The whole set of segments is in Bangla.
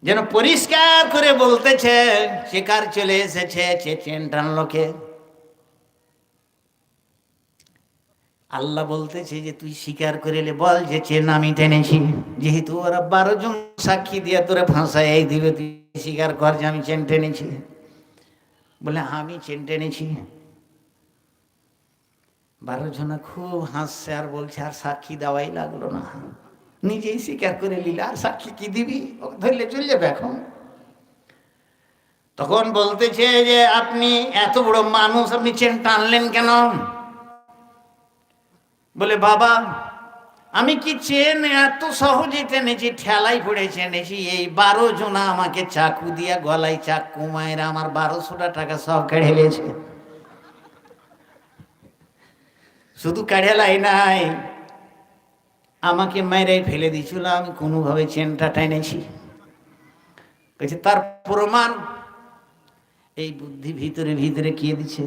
যেন পরিষ্কার করে বলতেছে শিকার চলে এসেছে, চেন টানলো কে? আল্লাহ বলতেছে যে তুই স্বীকার করে বল যে চেন আমি টেনেছি। যেহেতু ওরা 12 জন সাক্ষী দিয়ে তোরে ফাঁসাই দিবে, তুই স্বীকার কর যে আমি চেন টেনেছি। বলে আমি চেন টেনেছি। 12 জনা খুব হাসছে আর বলছে আর সাক্ষী দেওয়াই লাগলো না, নিজেই স্বীকার করে নিলে আর সাক্ষী কি দিবি, ওকে ধরলে চলে যাবে এখন। তখন বলতেছে যে আপনি এত বড় মানুষ, আপনি চেন টানলেন কেন? বলে বাবা আমি কি চেন এত সহজে টেনেছি, ঠেলাই পড়ে টেনেছি। এই 12 জনা আমাকে চাকু দিয়া গলায় চাকু মায়ের আমার 1200টা টাকা সব কেড়ে নিয়েছে। শুধু কেড়েলাই নাই, আমাকে মেরে ফেলে দিয়েছিল, আমি কোনোভাবে চেনটা টেনেছি। তার প্রমাণ এই বুদ্ধি ভিতরে ভিতরে কে দিচ্ছে?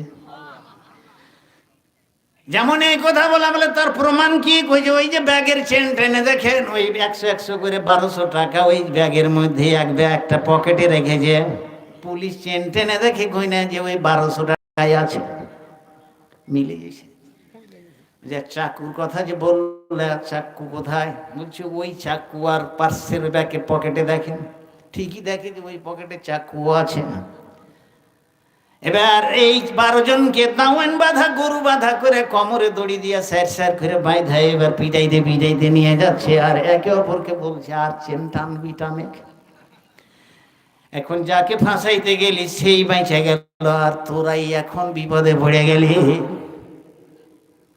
যেমন এই কথা বলা বলে তার প্রমাণ কি? কইছে ওই যে ব্যাগের চেন টেনে দেখেন, ওই 100 করে 1200 টাকা ওই ব্যাগের মধ্যে একটা পকেটে রেখেছে। পুলিশ চেন টেনে দেখে কই না যে ওই 1200 টাকায় আছে, মিলে গেছে। যে চাকুর কথা যে বললে, চাকু কোথায়? বলছে ওই চাকু আর পার্সের ব্যাগের পকেটে দেখেন, ঠিকই দেখে যে ওই পকেটে চাকু আছে। এবার এই 12 জনকে দাওয়ান বাঁধা, গরু বাঁধা করে কোমরে দড়ি দিয়ে স্যার স্যার করে বাঁধা এবার পিটাইতে নিয়ে যাচ্ছে। আর একে অপরকে বলছে আর চেন টানবি টানে। এখন যাকে ফাঁসাইতে গেলি সেই বাইচে গেল, আর তোরাই এখন বিপদে পড়ে গেলি।